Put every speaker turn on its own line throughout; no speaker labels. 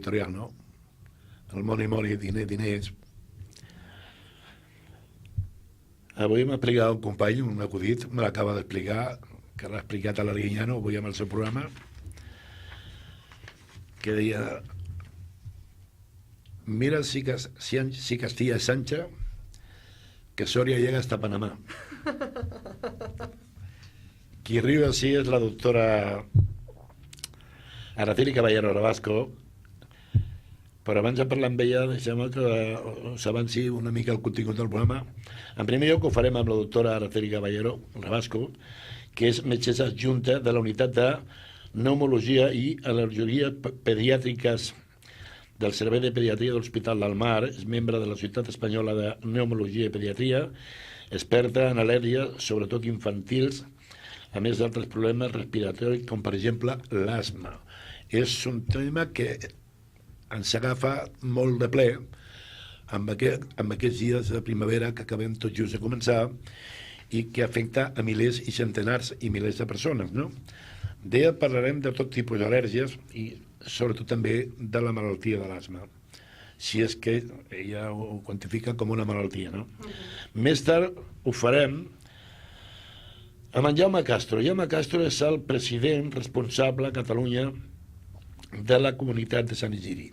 editorial, no? El moni, diners. Avui m'ha explicat un company, un acudit, me l'acaba d'explicar, que l'ha explicat a l'Arguiñano, avui amb el seu programa, que deia: mira si Castilla es ancha, que Soria llega hasta Panamá. Qui riu així és la doctora Araceli Caballero Rabasco, però abans de parlar amb ella deixem que us avanci una mica el contingut del programa. En primer lloc ho farem amb la doctora Araceli Caballero Rabasco, que és metgessa adjunta de la unitat de pneumologia i al·lergies pediàtriques del Servei de Pediatria de l'Hospital del Mar, és membre de la Societat Espanyola de Pneumologia i Pediatria, experta en al·lèrgies, sobretot infantils, a més d'altres problemes respiratoris, com per exemple l'asma. És un tema que ens agafa molt de ple amb aquests dies de primavera que acabem tot just de començar i que afecta a milers i centenars i milers de persones, no? Deia, parlarem de tot tipus d'al·lèrgies i sobretot també de la malaltia de l'asma, si és que ella ho quantifica com una malaltia, no? Més tard ho farem amb en Jaume Castro. Jaume Castro és el president responsable a Catalunya de la comunitat de Sant Isidre.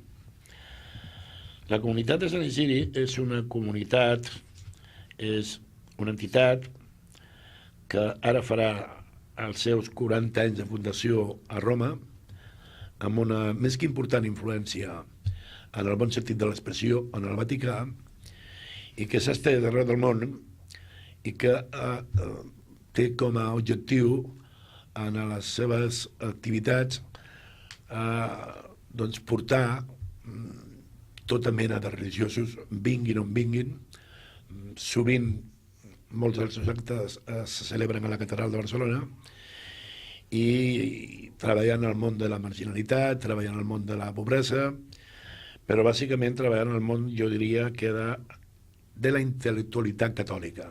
La comunitat de Sant Isidre és una comunitat, és una entitat que ara farà els seus 40 anys de fundació a Roma, amb una més que important influència en el bon sentit de l'expressió en el Vaticà, i que s'ha estès arreu del món i que té com a objectiu en les seves activitats doncs portar tota mena de religiosos, vinguin on vinguin. Sovint molts dels seus actes se celebren a la Catedral de Barcelona, i treballant al món de la marginalitat, treballant al món de la pobresa, però bàsicament treballant al món, jo diria, que de la intel·lectualitat catòlica.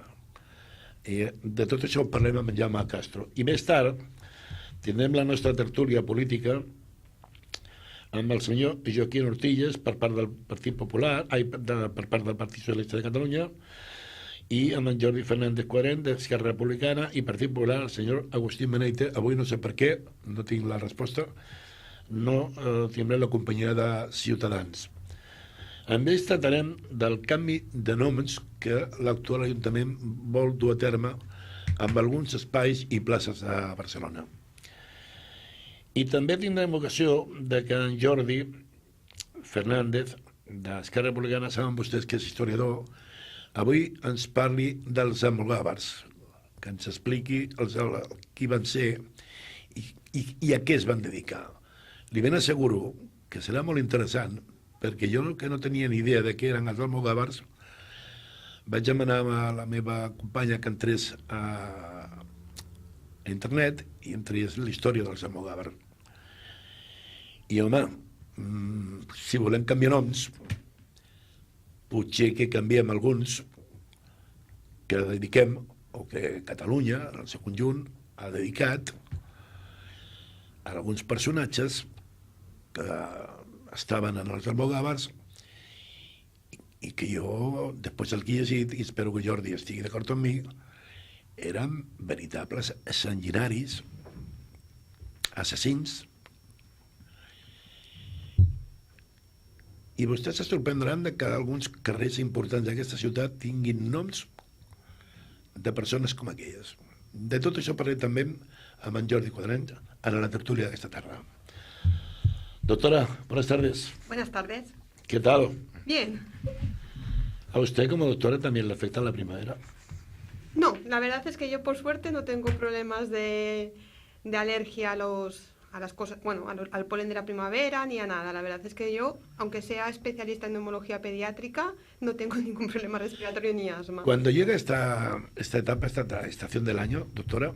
I de tot això parlem amb en Jaume Castro. I més tard tindrem la nostra tertúlia política amb el senyor Joaquín Ortillas per part del Partit Popular, per part del Partit Socialista de Catalunya, i amb en Jordi Fernández Cuarent d'Esquerra Republicana i Partit Popular, el senyor Agustín Meneite. Avui no sé per què, no tinc la resposta, no tindrem la companyia de Ciutadans. Amb ells tractarem del canvi de noms que l'actual Ajuntament vol dur a terme amb alguns espais i places de Barcelona. I també tindrem ocasió de que en Jordi Fernández d'Esquerra Republicana, saben vostès que és historiador, avui ens parli dels almogàvers, que ens expliqui qui van ser i a què es van dedicar. Li ben asseguro que serà molt interessant, perquè jo, que no tenia ni idea de què eren els almogàvers, vaig demanar a la meva companya que entrés a internet i entrés la història dels almogàvers. I home, si volem canviar noms, potser que canviem alguns, que dediquem, o que Catalunya, en el seu conjunt, ha dedicat a alguns personatges que estaven en els almogàvers i que jo, després del que he llegit, i espero que Jordi estigui d'acord amb mi, eren veritables sanguinaris, assassins. I vostès se sorprendran de que alguns carrers importants d'aquesta ciutat tinguin noms de persones com aquelles. De tot això parlem també amb en Jordi Cuarent en la tertúlia d'aquesta tarda. Doctora, buenas tardes.
Buenas tardes.
¿Qué tal?
Bien.
¿A usted como doctora también le afecta la primavera?
No, la verdad es que yo por suerte no tengo problemas de alergia a las cosas, bueno, al polen de la primavera ni a nada. La verdad es que yo, aunque sea especialista en neumología pediátrica, no tengo ningún problema respiratorio ni asma.
Cuando llega esta etapa, esta estación del año, doctora,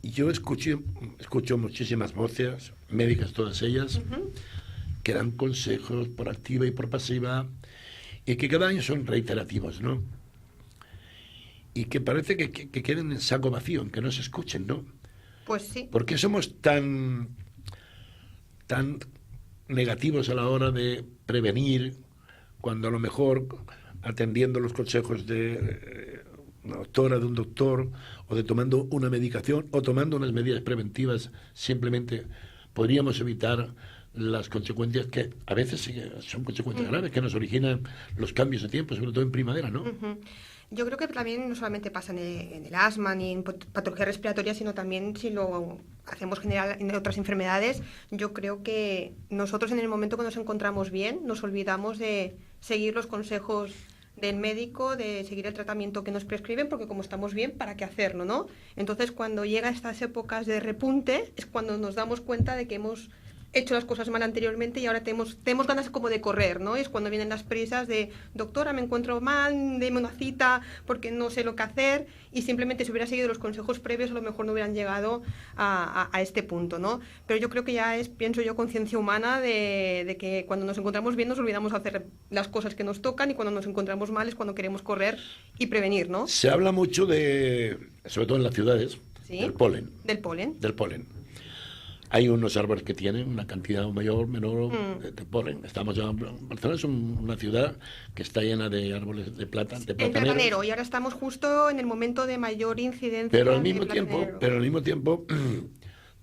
yo escucho muchísimas voces, médicas todas ellas, que dan consejos por activa y por pasiva, y que cada año son reiterativos, ¿no? Y que parece que queden en saco vacío, en que no se escuchen, ¿no?
Pues sí.
¿Por qué somos tan negativos a la hora de prevenir, cuando a lo mejor, atendiendo los consejos de una doctora, de un doctor, o de tomando una medicación, o tomando unas medidas preventivas, simplemente podríamos evitar las consecuencias que a veces sí son consecuencias graves, que nos originan los cambios de tiempo, sobre todo en primavera, ¿no?
Yo creo que también no solamente pasa en el asma ni en patologías respiratorias, sino también si lo hacemos general en otras enfermedades. Yo creo que nosotros en el momento que nos encontramos bien nos olvidamos de seguir los consejos del médico, de seguir el tratamiento que nos prescriben, porque como estamos bien, ¿para qué hacerlo, no? Entonces, cuando llega estas épocas de repunte, es cuando nos damos cuenta de que hemos hecho las cosas mal anteriormente y ahora tenemos ganas como de correr, ¿no? Es cuando vienen las prisas de, doctora, me encuentro mal, deme una cita porque no sé lo que hacer, y simplemente si hubiera seguido los consejos previos a lo mejor no hubieran llegado a este punto, ¿no? Pero yo creo que ya es, pienso yo, conciencia humana de que cuando nos encontramos bien nos olvidamos hacer las cosas que nos tocan, y cuando nos encontramos mal es cuando queremos correr y prevenir, ¿no?
Se habla mucho sobre todo en las ciudades,
¿sí?
Del polen.
Del polen.
Del polen. Hay unos árboles que tienen una cantidad mayor, menor de polen. Barcelona es una ciudad que está llena de árboles de plátano.
El platanero, y ahora estamos justo en el momento de mayor incidencia.
Pero al mismo tiempo,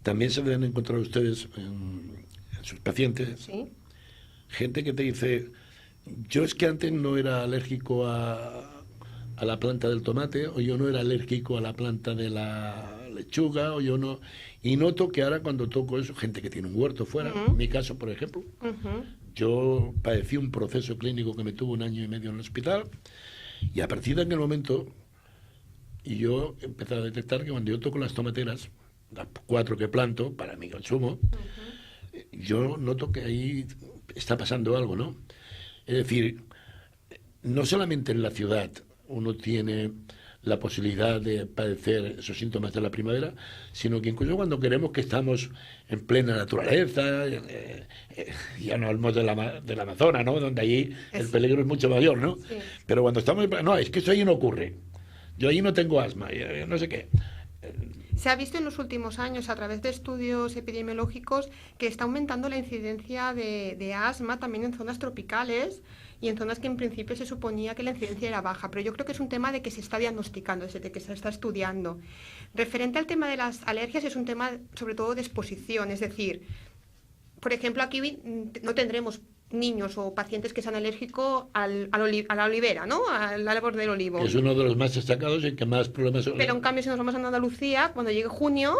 también se deben encontrar ustedes en sus pacientes,
¿sí?
Gente que te dice, yo es que antes no era alérgico a la planta del tomate, o yo no era alérgico a la planta de la lechuga, o yo no... Y noto que ahora cuando toco eso, gente que tiene un huerto fuera, en mi caso, por ejemplo, yo padecí un proceso clínico que me tuvo 1 año y medio en el hospital, y a partir de aquel momento, y yo empecé a detectar que cuando yo toco las tomateras, las 4 que planto para mi consumo, yo noto que ahí está pasando algo, ¿no? Es decir, no solamente en la ciudad uno tiene la posibilidad de padecer esos síntomas de la primavera, sino que incluso cuando queremos que estamos en plena naturaleza, ya no hablamos del Amazonas, ¿no? Donde allí el peligro es mucho mayor, ¿no?
Sí.
Pero cuando estamos... No, es que eso ahí no ocurre. Yo ahí no tengo asma, no sé qué.
Se ha visto en los últimos años, a través de estudios epidemiológicos, que está aumentando la incidencia de asma también en zonas tropicales y en zonas que en principio se suponía que la incidencia era baja. Pero yo creo que es un tema de que se está diagnosticando, de que se está estudiando. Referente al tema de las alergias, es un tema sobre todo de exposición. Es decir, por ejemplo, aquí no tendremos niños o pacientes que sean alérgicos a la olivera, ¿no? Al árbol del olivo.
Es uno de los más destacados y que más problemas...
Pero en cambio, si nos vamos a Andalucía, cuando llegue junio,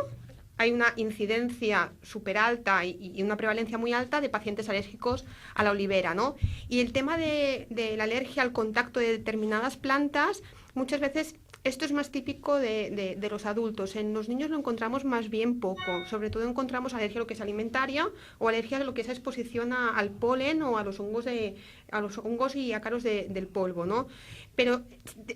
hay una incidencia súper alta y una prevalencia muy alta de pacientes alérgicos a la olivera, ¿no? Y el tema de la alergia al contacto de determinadas plantas, muchas veces esto es más típico de los adultos. En los niños lo encontramos más bien poco. Sobre todo encontramos alergia a lo que es alimentaria o alergia a lo que es exposición al polen o a los hongos y ácaros del polvo, ¿no? Pero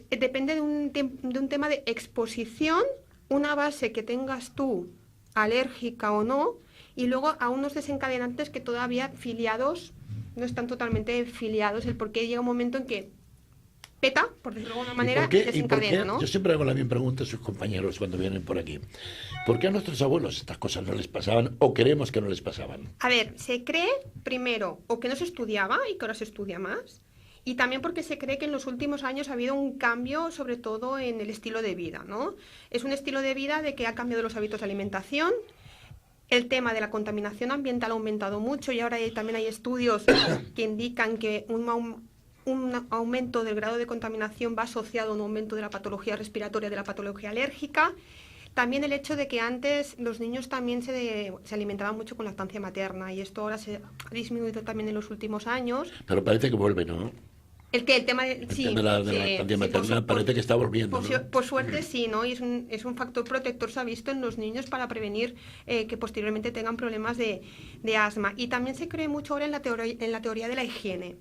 depende de un tema de exposición, una base que tengas tú alérgica o no, y luego a unos desencadenantes que todavía filiados no están totalmente filiados, el por qué llega un momento en que peta, por decirlo de alguna manera, y desencadena, ¿no?
Yo siempre hago la misma pregunta a sus compañeros cuando vienen por aquí. ¿Por qué a nuestros abuelos estas cosas no les pasaban o creemos que no les pasaban?
A ver, se cree, primero, o que no se estudiaba y que ahora se estudia más, y también porque se cree que en los últimos años ha habido un cambio, sobre todo en el estilo de vida, ¿no? Es un estilo de vida de que ha cambiado los hábitos de alimentación. El tema de la contaminación ambiental ha aumentado mucho y ahora también hay estudios que indican que un aumento del grado de contaminación va asociado a un aumento de la patología respiratoria, de la patología alérgica. También el hecho de que antes los niños también se alimentaban mucho con lactancia materna, y esto ahora se ha disminuido también en los últimos años.
Pero parece que vuelve, ¿no?
El tema de
la lactancia materna parece que está volviendo, ¿no?
Por suerte sí, ¿no? Y es un factor protector, se ha visto en los niños para prevenir que posteriormente tengan problemas de asma. Y también se cree mucho ahora en la teoría de la higiene.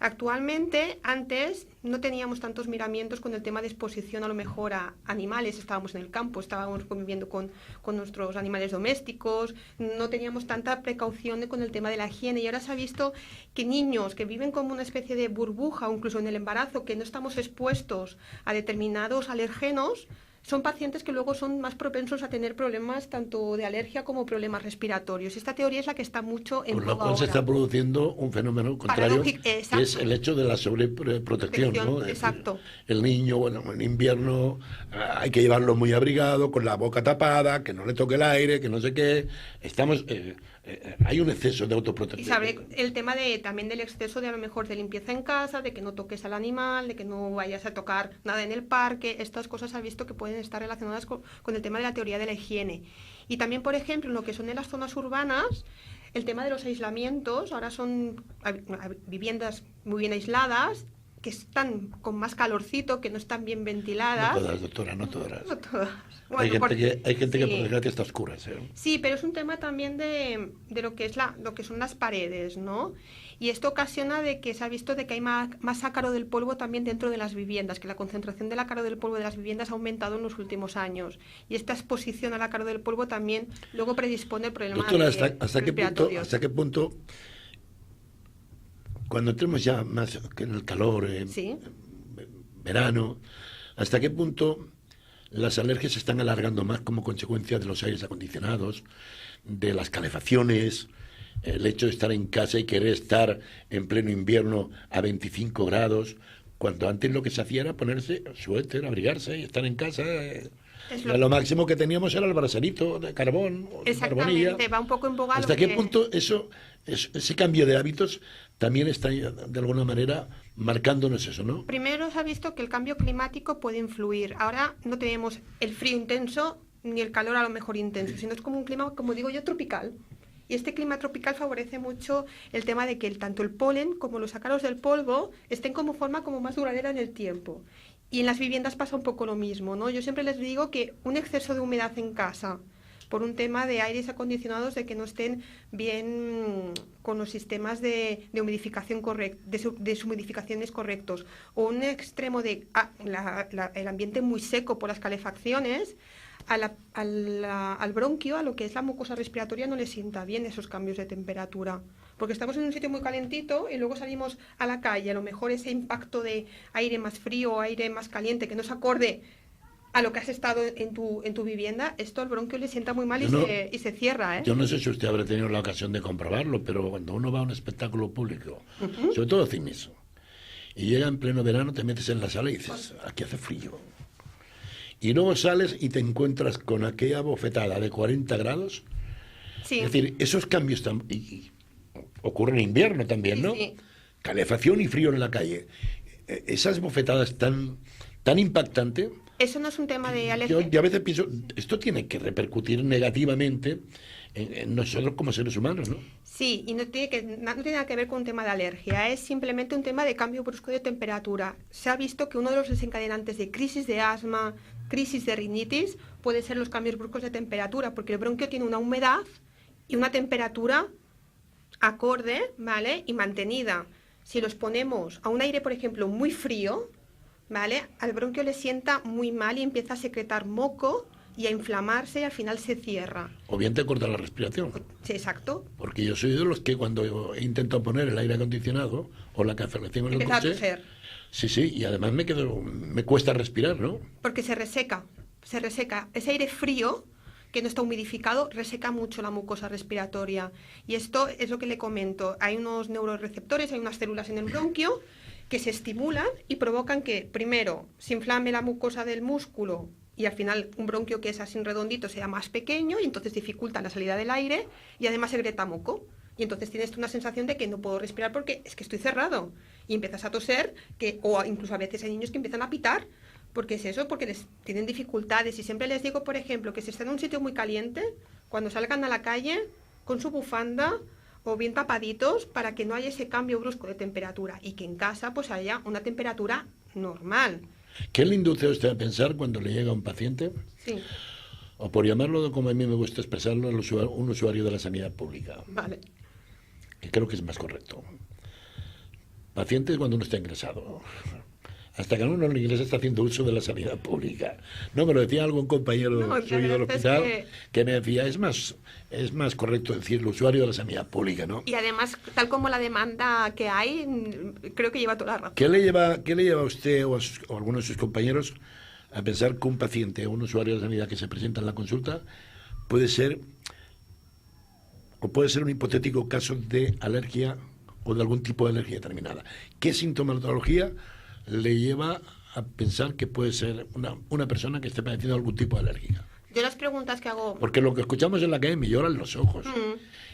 Actualmente, antes no teníamos tantos miramientos con el tema de exposición a lo mejor a animales, estábamos en el campo, estábamos conviviendo con nuestros animales domésticos, no teníamos tanta precaución con el tema de la higiene, y ahora se ha visto que niños que viven como una especie de burbuja o incluso en el embarazo, que no estamos expuestos a determinados alérgenos, son pacientes que luego son más propensos a tener problemas tanto de alergia como problemas respiratorios. Esta teoría es la que está mucho en
Con lo
boga
cual se
ahora.
está produciendo un fenómeno contrario, que es el hecho de la sobreprotección, ¿no?
Exacto.
El niño, bueno, en invierno hay que llevarlo muy abrigado, con la boca tapada, que no le toque el aire, que no sé qué. Hay un exceso de
Y
autoprotección.
sabe el tema también del exceso de a lo mejor de limpieza en casa, de que no toques al animal, de que no vayas a tocar nada en el parque. Estas cosas ha visto que pueden estar relacionadas con el tema de la teoría de la higiene. Y también, por ejemplo, en lo que son en las zonas urbanas, el tema de los aislamientos, ahora son viviendas muy bien aisladas, que están con más calorcito, que no están bien ventiladas.
No todas, doctora, no todas.
No todas.
Bueno, hay gente que
sí.
por desgracia está oscura. ¿Sí?
Sí, pero es un tema también de lo que es lo que son las paredes, ¿no? Y esto ocasiona de que se ha visto de que hay más ácaro del polvo también dentro de las viviendas, que la concentración del ácaro del polvo de las viviendas ha aumentado en los últimos años. Y esta exposición al ácaro del polvo también luego predispone el problema
Doctora,
de respiratorios.
¿hasta qué punto, cuando entremos ya más que en el calor,
¿Sí?
verano, hasta qué punto las alergias se están alargando más como consecuencia de los aires acondicionados, de las calefacciones, el hecho de estar en casa y querer estar en pleno invierno a 25 grados, cuando antes lo que se hacía era ponerse suéter, abrigarse y estar en casa? Lo máximo que teníamos era el braserito de carbón o de carbonilla.
Exactamente, va un poco en boga.
¿Hasta qué punto ese cambio de hábitos también está de alguna manera marcándonos eso, no?
Primero se ha visto que el cambio climático puede influir. Ahora no tenemos el frío intenso ni el calor a lo mejor intenso, sino es como un clima, como digo yo, tropical. Y este clima tropical favorece mucho el tema de que tanto el polen como los ácaros del polvo estén como forma como más duradera en el tiempo. Y en las viviendas pasa un poco lo mismo, ¿no? Yo siempre les digo que un exceso de humedad en casa, por un tema de aires acondicionados, de que no estén bien con los sistemas de humidificación de deshumidificaciones correctos, o un extremo de el ambiente muy seco por las calefacciones, al bronquio, a lo que es la mucosa respiratoria, no le sienta bien esos cambios de temperatura. Porque estamos en un sitio muy calentito y luego salimos a la calle, a lo mejor ese impacto de aire más frío o aire más caliente que no se acorde a lo que has estado en tu vivienda, esto al bronquio le sienta muy mal y se cierra, ¿eh?
Yo no sé si usted habrá tenido la ocasión de comprobarlo, pero cuando uno va a un espectáculo público, sobre todo cines, y llega en pleno verano, te metes en la sala y dices, aquí hace frío. Y luego sales y te encuentras con aquella bofetada de 40 grados.
Sí.
Es decir, esos cambios ocurren en invierno también, ¿no?
Sí.
Calefacción y frío en la calle. Esas bofetadas tan impactantes.
Eso no es un tema de alergia.
Yo a veces pienso, esto tiene que repercutir negativamente en nosotros como seres humanos, ¿no?
Sí, y no tiene nada que ver con un tema de alergia, es simplemente un tema de cambio brusco de temperatura. Se ha visto que uno de los desencadenantes de crisis de asma, crisis de rinitis, puede ser los cambios bruscos de temperatura, porque el bronquio tiene una humedad y una temperatura acorde, ¿vale? Y mantenida. Si los ponemos a un aire, por ejemplo, muy frío, ¿vale? Al bronquio le sienta muy mal y empieza a secretar moco y a inflamarse y al final se cierra.
O bien te corta la respiración.
Sí, exacto.
Porque yo soy de los que cuando intento poner el aire acondicionado o la calefacción en el coche...
a toser.
Sí, y además me cuesta respirar, ¿no?
Porque se reseca. Ese aire frío que no está humidificado reseca mucho la mucosa respiratoria. Y esto es lo que le comento. Hay unos neuroreceptores, hay unas células en el bronquio que se estimulan y provocan que, primero, se inflame la mucosa del músculo y al final un bronquio que es así redondito sea más pequeño y entonces dificulta la salida del aire y además secreta moco. Y entonces tienes una sensación de que no puedo respirar porque es que estoy cerrado. Y empiezas a toser, o incluso a veces hay niños que empiezan a pitar. Porque es eso, porque tienen dificultades. Y siempre les digo, por ejemplo, que si están en un sitio muy caliente, cuando salgan a la calle con su bufanda o bien tapaditos para que no haya ese cambio brusco de temperatura y que en casa pues haya una temperatura normal.
¿Qué le induce a usted a pensar cuando le llega un paciente?
Sí.
O por llamarlo como a mí me gusta expresarlo, un usuario de la sanidad pública.
Vale.
Que creo que es más correcto. Paciente cuando uno está ingresado. Hasta que uno en la iglesia está haciendo uso de la sanidad pública. No, me lo decía algún compañero suyo del hospital que me decía, es más correcto decir el usuario de la sanidad pública, ¿no?
Y además, tal como la demanda que hay, creo que lleva toda la razón.
¿Qué le lleva a usted o a alguno de sus compañeros a pensar que un paciente o un usuario de sanidad que se presenta en la consulta puede ser un hipotético caso de alergia o de algún tipo de alergia determinada. ¿Qué sintomatología le lleva a pensar que puede ser una persona que esté padeciendo algún tipo de alergia?
Yo las preguntas que hago...
Porque lo que escuchamos en la calle me lloran los ojos.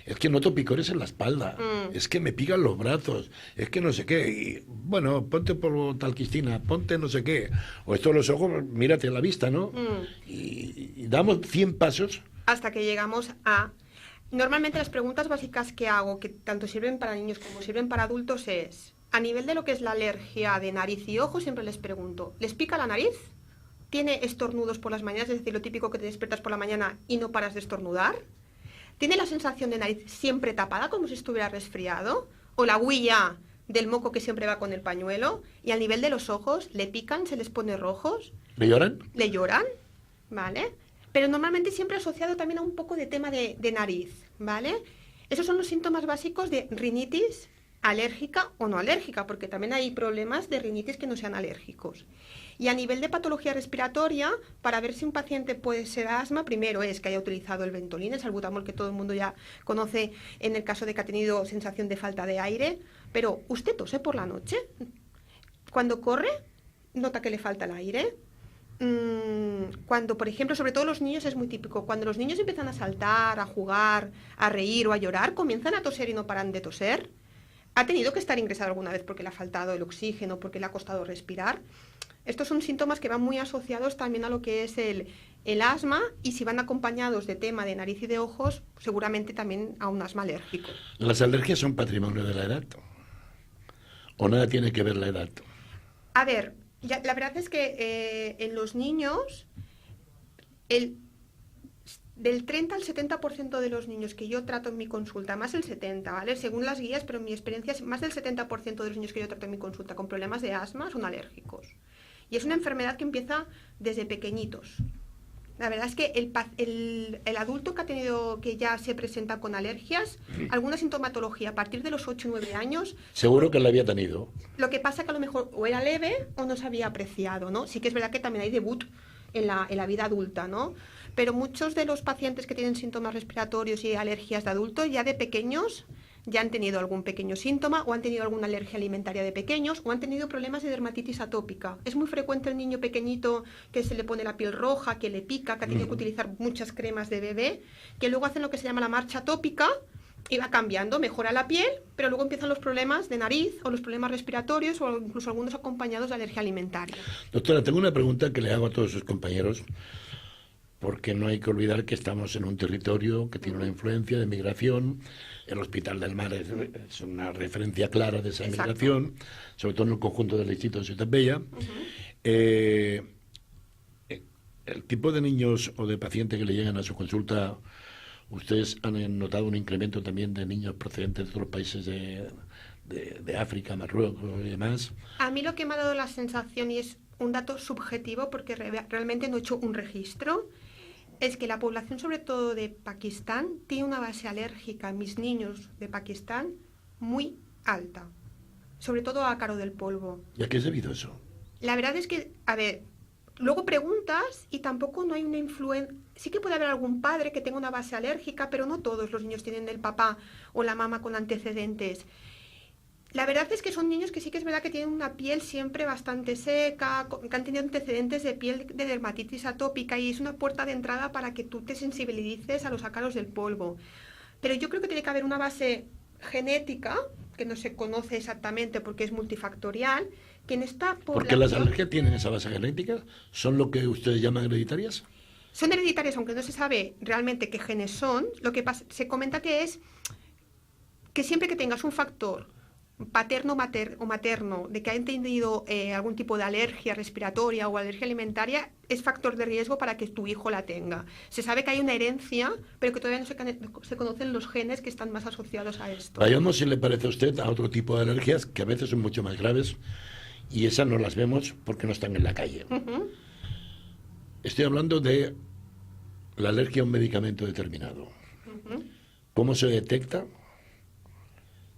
Es que noto picores en la espalda. Es que me pican los brazos. Es que no sé qué. Y, bueno, ponte por talquistina, ponte no sé qué. O esto los ojos, mírate a la vista, ¿no? Y damos 100 pasos.
Hasta que llegamos a... Normalmente las preguntas básicas que hago, que tanto sirven para niños como sirven para adultos, es... A nivel de lo que es la alergia de nariz y ojo, siempre les pregunto, ¿les pica la nariz? ¿Tiene estornudos por las mañanas? Es decir, lo típico que te despiertas por la mañana y no paras de estornudar. ¿Tiene la sensación de nariz siempre tapada, como si estuviera resfriado? ¿O la huilla del moco que siempre va con el pañuelo? Y al nivel de los ojos, ¿le pican? ¿Se les pone rojos?
¿Le lloran?
¿Le lloran? ¿Vale? Pero normalmente siempre asociado también a un poco de tema de nariz, ¿vale? Esos son los síntomas básicos de rinitis alérgica o no alérgica, porque también hay problemas de rinitis que no sean alérgicos. Y a nivel de patología respiratoria, para ver si un paciente puede ser asma, primero es que haya utilizado el Ventolin, el salbutamol que todo el mundo ya conoce en el caso de que ha tenido sensación de falta de aire, pero ¿usted tose por la noche? Cuando corre, nota que le falta el aire. Cuando, por ejemplo, sobre todo los niños es muy típico, cuando los niños empiezan a saltar, a jugar, a reír o a llorar, comienzan a toser y no paran de toser. ¿Ha tenido que estar ingresado alguna vez porque le ha faltado el oxígeno, porque le ha costado respirar? Estos son síntomas que van muy asociados también a lo que es el asma, y si van acompañados de tema de nariz y de ojos, seguramente también a un asma alérgico.
¿Las alergias son patrimonio de la edad? ¿O nada tiene que ver la edad?
A ver, la verdad es que en los niños, del 30 al 70% de los niños que yo trato en mi consulta, más el 70%, ¿vale? Según las guías, pero en mi experiencia, más del 70% de los niños que yo trato en mi consulta con problemas de asma son alérgicos. Y es una enfermedad que empieza desde pequeñitos. La verdad es que el adulto que ya se presenta con alergias, alguna sintomatología a partir de los 8 o 9 años...
Seguro que la había tenido.
Lo que pasa que a lo mejor o era leve o no se había apreciado, ¿no? Sí que es verdad que también hay debut en la vida adulta, ¿no? Pero muchos de los pacientes que tienen síntomas respiratorios y alergias de adultos, ya de pequeños, ya han tenido algún pequeño síntoma, o han tenido alguna alergia alimentaria de pequeños, o han tenido problemas de dermatitis atópica. Es muy frecuente el niño pequeñito que se le pone la piel roja, que le pica, que ha tenido que utilizar muchas cremas de bebé, que luego hacen lo que se llama la marcha atópica, y va cambiando, mejora la piel, pero luego empiezan los problemas de nariz, o los problemas respiratorios, o incluso algunos acompañados de alergia alimentaria.
Doctora, tengo una pregunta que le hago a todos sus compañeros, porque no hay que olvidar que estamos en un territorio que tiene una influencia de migración. El Hospital del Mar es una referencia clara de esa migración, sobre todo en el conjunto del distrito de Ciutat Bella. El tipo de niños o de pacientes que le llegan a su consulta, ¿ustedes han notado un incremento también de niños procedentes de otros países de África, Marruecos y demás?
A mí lo que me ha dado la sensación, y es un dato subjetivo porque realmente no he hecho un registro, es que la población, sobre todo de Pakistán, tiene una base alérgica, mis niños de Pakistán, muy alta, sobre todo a ácaro del polvo.
¿Y a qué es debido eso?
La verdad es que, a ver, luego preguntas y tampoco no hay una influencia. Sí que puede haber algún padre que tenga una base alérgica, pero no todos los niños tienen el papá o la mamá con antecedentes. La verdad es que son niños que sí que es verdad que tienen una piel siempre bastante seca, que han tenido antecedentes de piel de dermatitis atópica, y es una puerta de entrada para que tú te sensibilices a los ácaros del polvo. Pero yo creo que tiene que haber una base genética, que no se conoce exactamente porque es multifactorial, que en esta población...
¿Porque las alergias tienen esa base genética? ¿Son lo que ustedes llaman hereditarias?
Son hereditarias, aunque no se sabe realmente qué genes son. Lo que se comenta que es que siempre que tengas un factor paterno o materno de que hayan tenido algún tipo de alergia respiratoria o alergia alimentaria, es factor de riesgo para que tu hijo la tenga. Se sabe que hay una herencia, pero que todavía no se conocen los genes que están más asociados a esto.
Vayamos, si le parece a usted, a otro tipo de alergias que a veces son mucho más graves, y esas no las vemos porque no están en la calle. Estoy hablando de la alergia a un medicamento determinado. ¿Cómo se detecta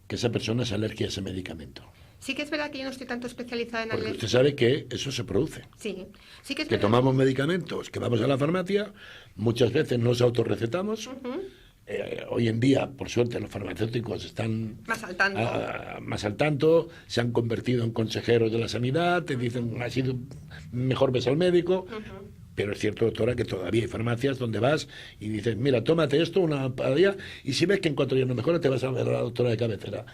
que esa persona es alérgica a ese medicamento?
Sí que es verdad que yo no estoy tanto especializada en
Porque
alergia.
usted sabe que eso se produce.
Sí, sí que es
Que
verdad.
tomamos medicamentos, que vamos a la farmacia, muchas veces nos autorrecetamos.
Ujú.
Hoy en día, por suerte, los farmacéuticos están
Más al tanto.
más al tanto, se han convertido en consejeros de la sanidad, te dicen, ha sido mejor ves al médico.
Ujú.
Pero es cierto, doctora, que todavía hay farmacias donde vas y dices, mira, tómate esto una cada día, y si ves que en 4 días no mejora, te vas a ver a la doctora de cabecera.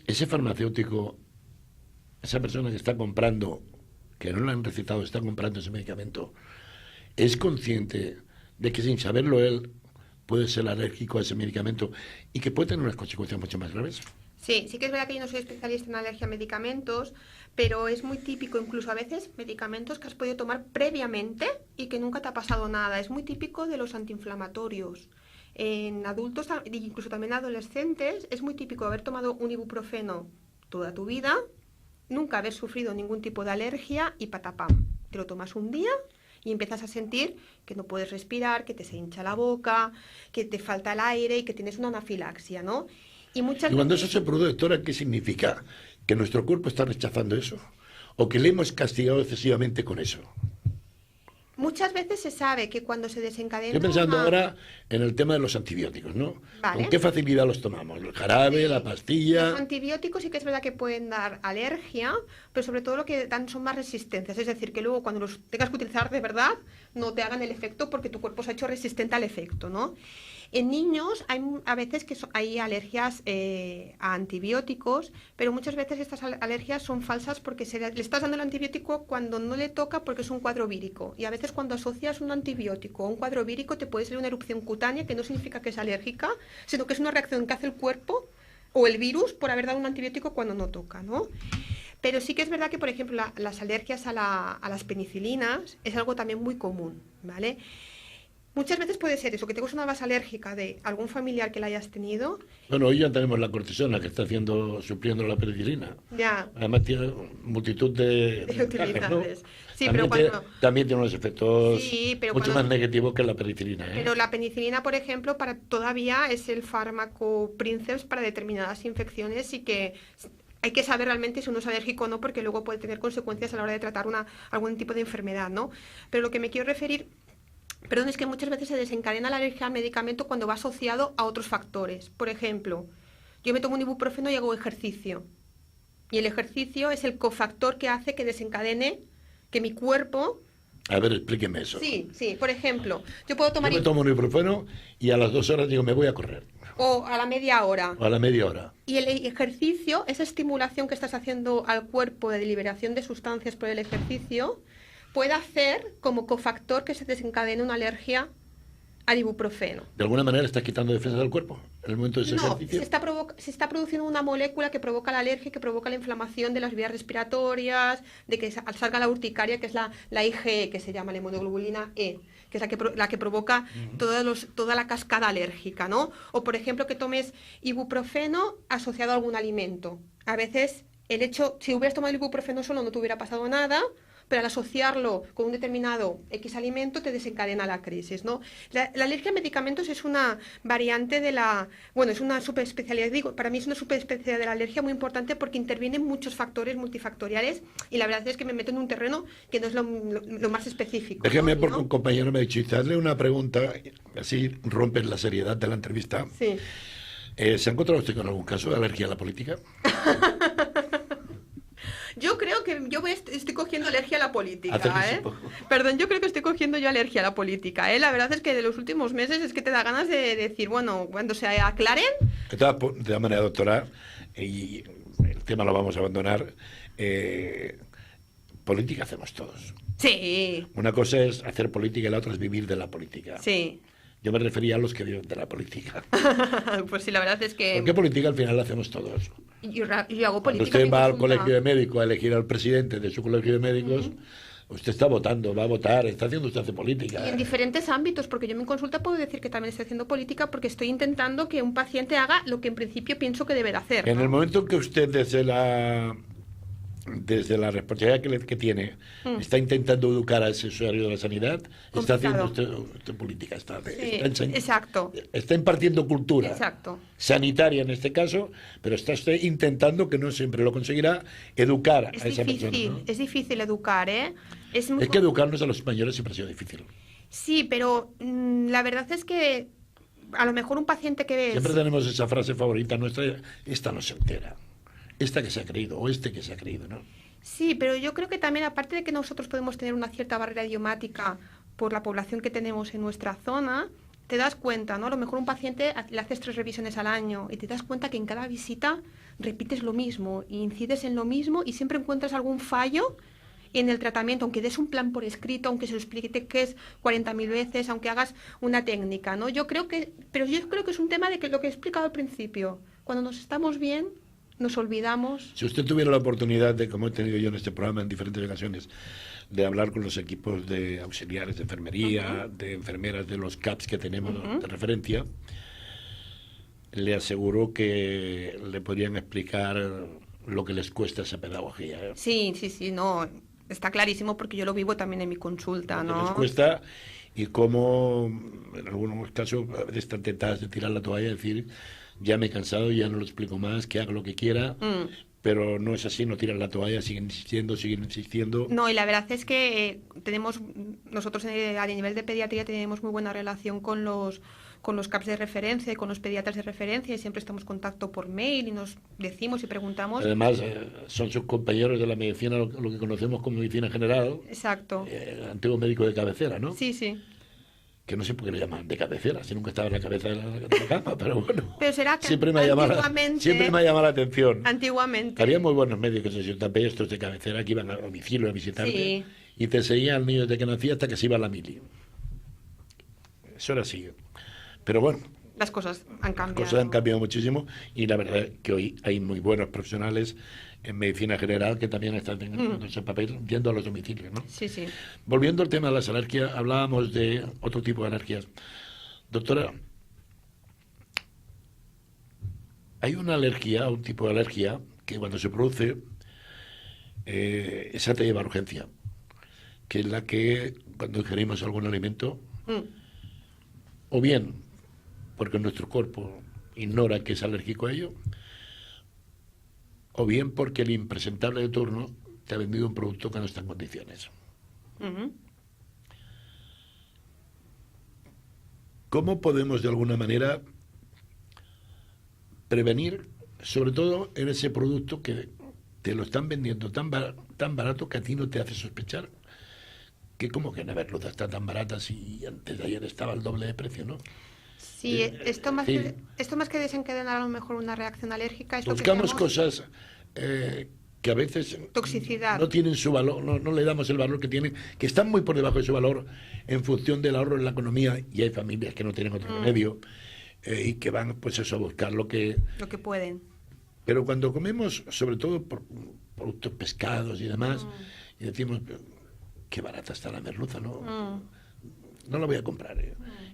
Ese farmacéutico, esa persona que está comprando, que no le han recetado, está comprando ese medicamento, es consciente de que sin saberlo él puede ser alérgico a ese medicamento y que puede tener unas consecuencias mucho más graves.
Sí, sí que es verdad que yo no soy especialista en alergia a medicamentos, pero es muy típico, incluso a veces, medicamentos que has podido tomar previamente y que nunca te ha pasado nada. Es muy típico de los antiinflamatorios. En adultos, incluso también adolescentes, es muy típico haber tomado un ibuprofeno toda tu vida, nunca haber sufrido ningún tipo de alergia y patapam. Te lo tomas un día y empiezas a sentir que no puedes respirar, que te se hincha la boca, que te falta el aire y que tienes una anafilaxia, ¿no? Y muchas
Y cuando
veces...
eso se produce, doctora, ¿qué significa? ¿Que nuestro cuerpo está rechazando eso? ¿O que le hemos castigado excesivamente con eso?
Muchas veces se sabe que cuando se desencadena
Estoy pensando
una...
ahora en el tema de los antibióticos, ¿no?
Vale.
¿Con qué facilidad los tomamos? ¿El jarabe, la pastilla?
Los antibióticos sí que es verdad que pueden dar alergia, pero sobre todo lo que dan son más resistencias. Es decir, que luego cuando los tengas que utilizar de verdad, no te hagan el efecto porque tu cuerpo se ha hecho resistente al efecto, ¿no? En niños hay a veces que hay alergias a antibióticos, pero muchas veces estas alergias son falsas porque le estás dando el antibiótico cuando no le toca porque es un cuadro vírico. Y a veces cuando asocias un antibiótico a un cuadro vírico te puede salir una erupción cutánea que no significa que es alérgica, sino que es una reacción que hace el cuerpo o el virus por haber dado un antibiótico cuando no toca, ¿no? Pero sí que es verdad que, por ejemplo, las alergias a las penicilinas es algo también muy común, ¿vale? Muchas veces puede ser eso, que tengas una base alérgica de algún familiar que la hayas tenido.
Bueno, hoy ya tenemos la cortisona que está supliendo la penicilina.
Ya.
Además tiene multitud de
utilidades.
¿no?
Sí,
también,
pero cuando...
también tiene unos efectos
Sí, pero
mucho
cuando...
más negativos que la penicilina.
Pero la penicilina, por ejemplo, todavía es el fármaco princeps para determinadas infecciones y que hay que saber realmente si uno es alérgico o no, porque luego puede tener consecuencias a la hora de tratar algún tipo de enfermedad, ¿no? Pero lo que me quiero referir... Perdón, es que muchas veces se desencadena la alergia al medicamento cuando va asociado a otros factores. Por ejemplo, yo me tomo un ibuprofeno y hago ejercicio. Y el ejercicio es el cofactor que hace que desencadene que mi cuerpo...
A ver, explíqueme eso.
Sí, sí. Por ejemplo, yo puedo tomar...
Yo me tomo un ibuprofeno y a las 2 horas digo, me voy a correr.
O a la media hora.
O a la media hora.
Y el ejercicio, esa estimulación que estás haciendo al cuerpo de liberación de sustancias por el ejercicio... puede hacer como cofactor que se desencadene una alergia al ibuprofeno.
¿De alguna manera está quitando defensa del cuerpo en el momento de ese
No,
ejercicio?
se está produciendo una molécula que provoca la alergia, que provoca la inflamación de las vías respiratorias, de que salga la urticaria, que es la IgE, que se llama la inmunoglobulina E, que es la que provoca toda la cascada alérgica, ¿no? O, por ejemplo, que tomes ibuprofeno asociado a algún alimento. A veces, si hubieras tomado el ibuprofeno solo no te hubiera pasado nada, pero al asociarlo con un determinado X alimento te desencadena la crisis, ¿no? La alergia a medicamentos es una variante bueno, es una subespecialidad, digo, para mí es una subespecialidad de la alergia muy importante porque intervienen muchos factores multifactoriales y la verdad es que me meto en un terreno que no es lo más específico.
Déjeme,
¿no?
porque un compañero me ha dicho, hazle una pregunta, así rompes la seriedad de la entrevista.
Sí.
¿Se ha encontrado usted con algún caso de alergia a la política?
Yo creo que estoy cogiendo alergia a la política,
Acérquese un poco.
Perdón, yo creo que estoy cogiendo yo alergia a la política, La verdad es que de los últimos meses es que te da ganas de decir, bueno, cuando se aclaren...
De todas maneras, doctora, y el tema lo vamos a abandonar, política hacemos todos.
Sí,
Una cosa es hacer política y la otra es vivir de la política.
sí.
Yo me refería a los que viven de la política.
Pues sí, la verdad es que...
Porque política al final la hacemos todos.
Yo hago
Cuando
política.
usted
en
va al
consulta.
colegio de médicos a elegir al presidente de su colegio de médicos, usted está votando, va a votar, está haciendo usted hace política.
Y en diferentes ámbitos, porque yo en mi consulta puedo decir que también estoy haciendo política porque estoy intentando que un paciente haga lo que en principio pienso que debe de hacer.
En
¿no?
el momento en que usted desde desde la responsabilidad que tiene, está intentando educar a ese usuario de la sanidad, está haciendo usted política,
exacto.
Está impartiendo cultura
Exacto.
sanitaria en este caso, pero está usted intentando, que no siempre lo conseguirá, educar a esa persona, ¿no?
Es difícil educar, ¿eh? Es
que educarnos a los españoles siempre ha sido difícil.
Sí, pero la verdad es que a lo mejor un paciente que ves...
Siempre tenemos esa frase favorita nuestra, esta no se entera, esta que se ha creído, o este que se ha creído, ¿no?
Sí, pero yo creo que también, aparte de que nosotros podemos tener una cierta barrera idiomática por la población que tenemos en nuestra zona, te das cuenta, ¿no? A lo mejor un paciente le haces 3 revisiones al año y te das cuenta que en cada visita repites lo mismo, y incides en lo mismo y siempre encuentras algún fallo en el tratamiento, aunque des un plan por escrito, aunque se lo explique que es 40.000 veces, aunque hagas una técnica, ¿no? Yo creo que es un tema de que lo que he explicado al principio, cuando nos estamos bien, nos olvidamos.
Si usted tuviera la oportunidad de, como he tenido yo en este programa en diferentes ocasiones, de hablar con los equipos de auxiliares de enfermería, de enfermeras de los CAPS que tenemos de referencia, le aseguro que le podrían explicar lo que les cuesta esa pedagogía, ¿eh?
Sí, no, está clarísimo porque yo lo vivo también en mi consulta, ¿no?
Les cuesta, y cómo en algunos casos a veces están tentadas de tirar la toalla y decir, ya me he cansado, ya no lo explico más, que haga lo que quiera, pero no es así, no tiran la toalla, siguen insistiendo.
No, y la verdad es que nosotros a nivel de pediatría tenemos muy buena relación con los CAPs de referencia y con los pediatras de referencia, y siempre estamos en contacto por mail y nos decimos y preguntamos.
Además, son sus compañeros de la medicina, lo que conocemos como medicina general.
Exacto.
Antiguo médico de cabecera, ¿no?
Sí, sí.
Que no sé por qué le llaman de cabecera, si nunca estaba en la cabeza de la cama, pero bueno.
Pero será que
siempre me ha llamado la atención.
Antiguamente.
Había muy buenos médicos en Ciudad Bella, estos de cabecera, que iban a domicilio a visitarte,
sí,
y te seguían al niño desde que nacía hasta que se iba a la mili. Eso era así. Pero bueno,
las cosas han cambiado.
Las cosas han cambiado muchísimo, y la verdad es que hoy hay muy buenos profesionales en medicina general que también están teniendo ese papel yendo a los domicilios, ¿no?
Sí, sí.
Volviendo al tema de las alergias, hablábamos de otro tipo de alergias. Doctora, hay una alergia, un tipo de alergia, que cuando se produce, esa te lleva a urgencia, que es la que cuando ingerimos algún alimento, o bien porque nuestro cuerpo ignora que es alérgico a ello, o bien porque el impresentable de turno te ha vendido un producto que no está en condiciones. ¿Cómo podemos de alguna manera prevenir, sobre todo en ese producto que te lo están vendiendo tan barato que a ti no te hace sospechar que como que Neverluza está tan barata si antes de ayer estaba al doble de precio, ¿no?
Sí, esto más que desencadenar a lo mejor una reacción alérgica es
buscamos cosas que a veces
toxicidad.
No tienen su valor, no le damos el valor que tienen, que están muy por debajo de su valor en función del ahorro en la economía, y hay familias que no tienen otro remedio y que van pues eso a buscar lo que
pueden.
Pero cuando comemos, sobre todo por productos pescados y demás, y decimos, qué barata está la merluza, no la voy a comprar.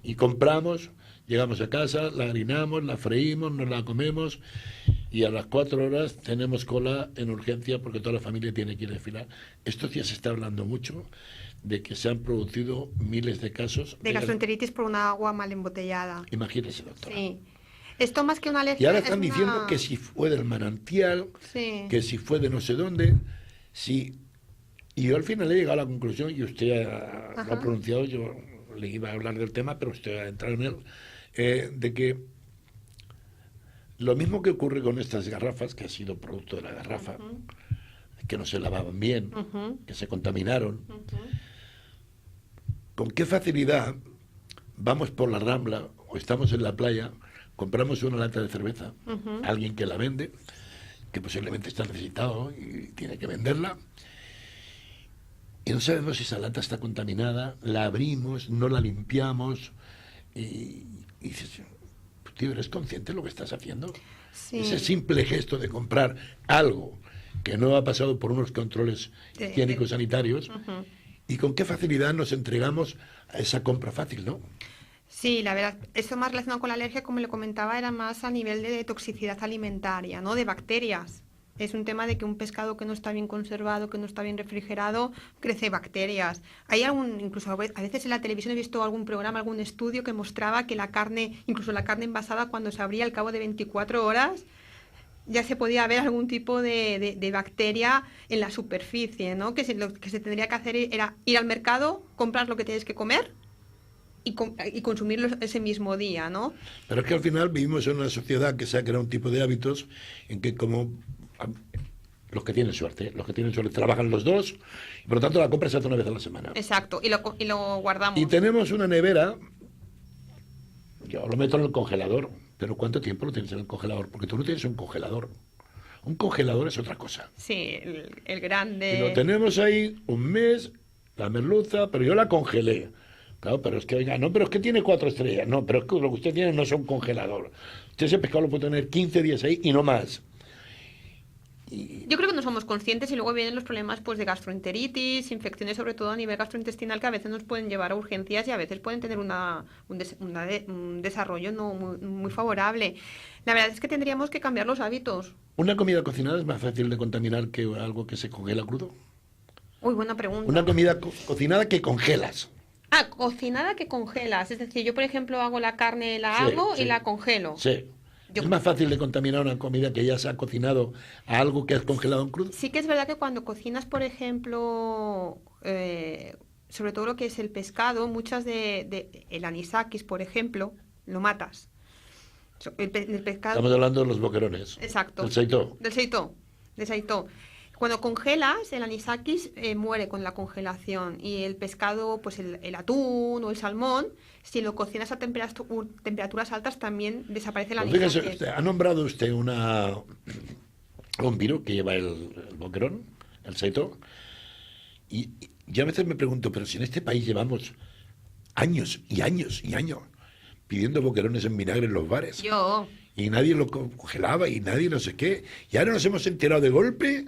Y compramos, llegamos a casa, la harinamos, la freímos, nos la comemos, y a las 4 horas tenemos cola en urgencia porque toda la familia tiene que ir a desfilar. Estos días se está hablando mucho de que se han producido miles de casos
de gastroenteritis por una agua mal embotellada.
Imagínese, doctora.
Sí. Esto más que una alergia.
Y ahora están diciendo que si fue del manantial, que si fue de no sé dónde, sí. Y yo al final he llegado a la conclusión, y usted lo ha pronunciado, yo le iba a hablar del tema, pero usted ha entrado en él, de que lo mismo que ocurre con estas garrafas, que ha sido producto de la garrafa, que no se lavaban bien, que se contaminaron, con qué facilidad vamos por la Rambla o estamos en la playa, compramos una lata de cerveza, alguien que la vende, que posiblemente está necesitado y tiene que venderla, y no sabemos si esa lata está contaminada, la abrimos, no la limpiamos, y dices, tío, ¿eres consciente de lo que estás haciendo?
Sí.
Ese simple gesto de comprar algo que no ha pasado por unos controles higiénicos sanitarios, y con qué facilidad nos entregamos a esa compra fácil, ¿no?
Sí, la verdad, esto más relacionado con la alergia, como le comentaba, era más a nivel de toxicidad alimentaria, ¿no? De bacterias. es un tema de que un pescado que no está bien conservado, que no está bien refrigerado, crece bacterias. Hay incluso a veces en la televisión he visto algún programa, algún estudio que mostraba que la carne, incluso la carne envasada, cuando se abría al cabo de 24 horas, ya se podía ver algún tipo de bacteria en la superficie, ¿no? Lo que se tendría que hacer era ir al mercado, comprar lo que tienes que comer y consumirlo ese mismo día, ¿no?
Pero es que al final vivimos en una sociedad que se ha creado un tipo de hábitos en que como los que tienen suerte trabajan los dos y por lo tanto la compra se hace una vez a la semana.
Exacto, y lo guardamos.
Y tenemos una nevera, yo lo meto en el congelador, pero ¿cuánto tiempo lo tienes en el congelador? Porque tú no tienes un congelador. Un congelador es otra cosa.
Sí, el grande.
Y lo tenemos ahí un mes, la merluza, pero yo la congelé. Claro, pero es que, oiga, no, pero es que tiene 4 estrellas. No, pero es que lo que usted tiene no es un congelador. Usted ese pescado lo puede tener 15 días ahí y no más.
Yo creo que no somos conscientes y luego vienen los problemas pues de gastroenteritis, infecciones sobre todo a nivel gastrointestinal que a veces nos pueden llevar a urgencias y a veces pueden tener un desarrollo no muy favorable. La verdad es que tendríamos que cambiar los hábitos.
¿Una comida cocinada es más fácil de contaminar que algo que se congela crudo?
Uy, buena pregunta.
Una comida cocinada que congelas.
Ah, cocinada que congelas. Es decir, yo por ejemplo hago la carne, hago y la congelo.
Sí. ¿Es más fácil de contaminar una comida que ya se ha cocinado a algo que has congelado en crudo?
Sí que es verdad que cuando cocinas, por ejemplo, sobre todo lo que es el pescado, muchas el anisakis, por ejemplo, lo matas. El pescado...
Estamos hablando de los boquerones.
Exacto.
Del seitó.
Del seitó. Cuando congelas, el anisakis muere con la congelación y el pescado, pues el atún o el salmón, si lo cocinas a temperaturas altas también desaparece el anisakis.
Fíjese, ha nombrado usted un virus que lleva el boquerón, el seitó, y yo a veces me pregunto, pero si en este país llevamos años y años y años pidiendo boquerones en vinagre en los bares. Y nadie lo congelaba y nadie no sé qué, y ahora nos hemos enterado de golpe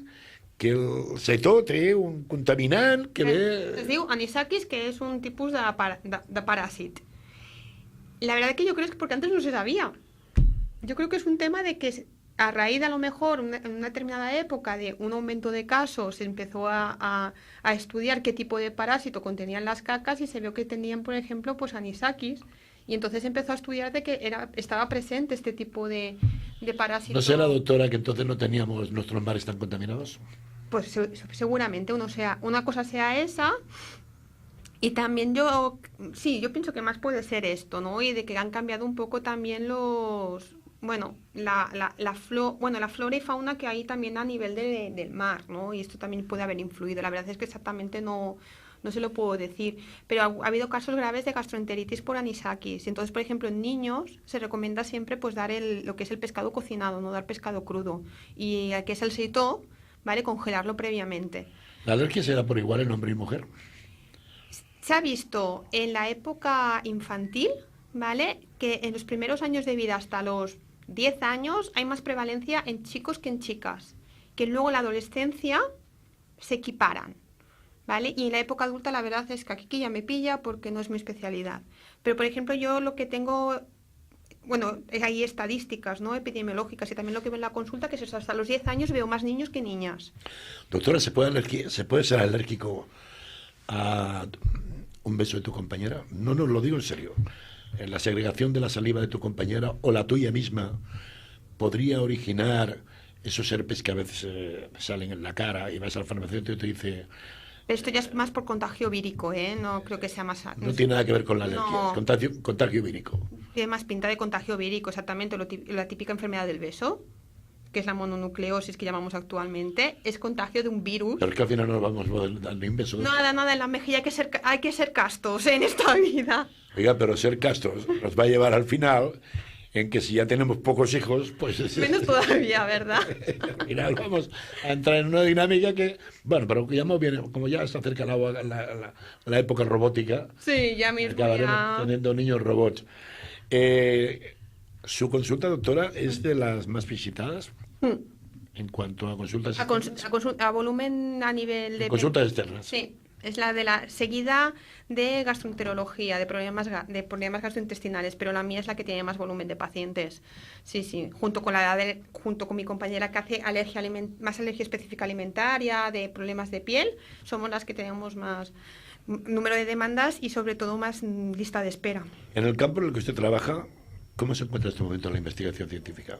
que el seitó té un contaminant que
es diu anisakis, que es un tipus de paràsit. La verdad es que yo creo que es porque antes no se sabía. Yo creo que es un tema de que a raíz de a lo mejor en una determinada época de un aumento de casos se empezó a estudiar qué tipo de parásito contenían las cacas y se vio que tenían, por ejemplo, pues anisakis. Y entonces empezó a estudiar de que estaba presente este tipo de parásito.
¿No será, doctora, que entonces no teníamos nuestros mares tan contaminados?
Pues seguramente una cosa sea esa. Y también yo pienso que más puede ser esto, ¿no? Y de que han cambiado un poco también la flora y fauna que hay también a nivel del mar, ¿no? Y esto también puede haber influido. La verdad es que exactamente no se lo puedo decir, pero ha habido casos graves de gastroenteritis por anisakis. Entonces, por ejemplo, en niños se recomienda siempre pues dar lo que es el pescado cocinado, no dar pescado crudo. Y que es el seitó, ¿vale? Congelarlo previamente.
¿La alergia será por igual en hombre y mujer?
Se ha visto en la época infantil, ¿vale? Que en los primeros años de vida hasta los 10 años hay más prevalencia en chicos que en chicas, que luego en la adolescencia se equiparan, ¿vale? Y en la época adulta la verdad es que aquí ya me pilla porque no es mi especialidad. Pero, por ejemplo, yo lo que tengo, hay estadísticas, ¿no? Epidemiológicas y también lo que veo en la consulta, que es hasta los 10 años veo más niños que niñas.
Doctora, ¿se puede ser alérgico a un beso de tu compañera? No, lo digo en serio. La segregación de la saliva de tu compañera o la tuya misma podría originar esos herpes que a veces salen en la cara y vas al farmacéutico y te dice...
Pero esto ya es más por contagio vírico, ¿eh? No creo que sea más...
No tiene nada que ver con la alergia, es contagio vírico.
Tiene más pinta de contagio vírico, exactamente. La típica enfermedad del beso, que es la mononucleosis que llamamos actualmente, es contagio de un virus.
Pero es que al final nos vamos dando un beso.
Nada, en la mejilla hay que ser castos en esta vida.
Oiga, pero ser castos nos va a llevar al final en que si ya tenemos pocos hijos, pues...
Menos todavía, ¿verdad?
Al final vamos a entrar en una dinámica que... Bueno, pero como ya está cerca la época robótica...
Sí, ya mismo
acabaremos teniendo niños robots. Su consulta, doctora, es de las más visitadas en cuanto a consultas
a volumen a nivel de...
Consultas externas.
Sí. Es la de la seguida de gastroenterología, de problemas gastrointestinales, pero la mía es la que tiene más volumen de pacientes. Sí, sí, junto con mi compañera que hace más alergia específica alimentaria, de problemas de piel, somos las que tenemos más número de demandas y sobre todo más lista de espera.
En el campo en el que usted trabaja, ¿cómo se encuentra en este momento la investigación científica?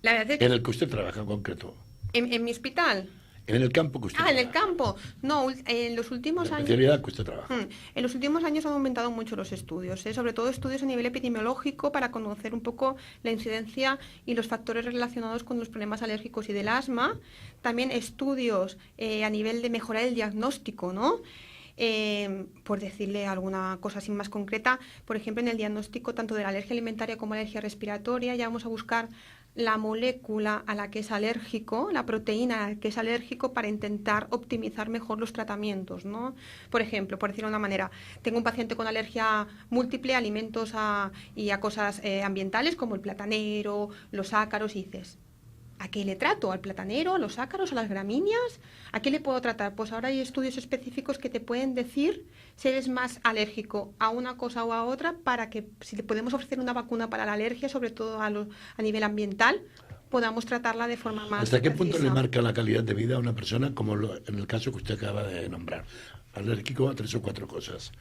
La verdad es que
En el que usted trabaja en concreto.
en mi hospital.
En el campo que usted trabaja.
En el campo. No, en los últimos
La
años.
especialidad que usted trabaja.
En los últimos años han aumentado mucho los estudios, sobre todo estudios a nivel epidemiológico para conocer un poco la incidencia y los factores relacionados con los problemas alérgicos y del asma. También estudios a nivel de mejorar el diagnóstico, ¿no? Por decirle alguna cosa así más concreta, por ejemplo, en el diagnóstico tanto de la alergia alimentaria como alergia respiratoria, ya vamos a buscar la molécula a la que es alérgico, la proteína a la que es alérgico, para intentar optimizar mejor los tratamientos, ¿no? Por ejemplo, por decirlo de una manera, tengo un paciente con alergia múltiple a alimentos y a cosas ambientales como el platanero, los ácaros, y dices, ¿a qué le trato? ¿Al platanero, a los ácaros, a las gramíneas? ¿A qué le puedo tratar? Pues ahora hay estudios específicos que te pueden decir si eres más alérgico a una cosa o a otra, para que si le podemos ofrecer una vacuna para la alergia, sobre todo a nivel ambiental, podamos tratarla de forma más
¿Hasta qué
precisa.
punto le marca la calidad de vida a una persona, como en el caso que usted acaba de nombrar? Alérgico a 3 o 4 cosas.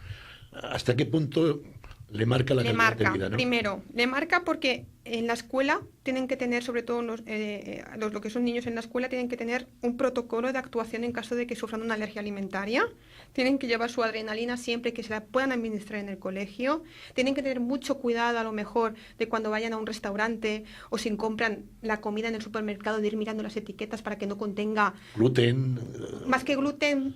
¿Hasta qué punto le marca la calidad de vida, ¿no?
Primero, le marca porque en la escuela tienen que tener, sobre todo lo que son niños en la escuela, tienen que tener un protocolo de actuación en caso de que sufran una alergia alimentaria. Tienen que llevar su adrenalina siempre que se la puedan administrar en el colegio. Tienen que tener mucho cuidado, a lo mejor, de cuando vayan a un restaurante o si compran la comida en el supermercado, de ir mirando las etiquetas para que no contenga
gluten.
Más que gluten,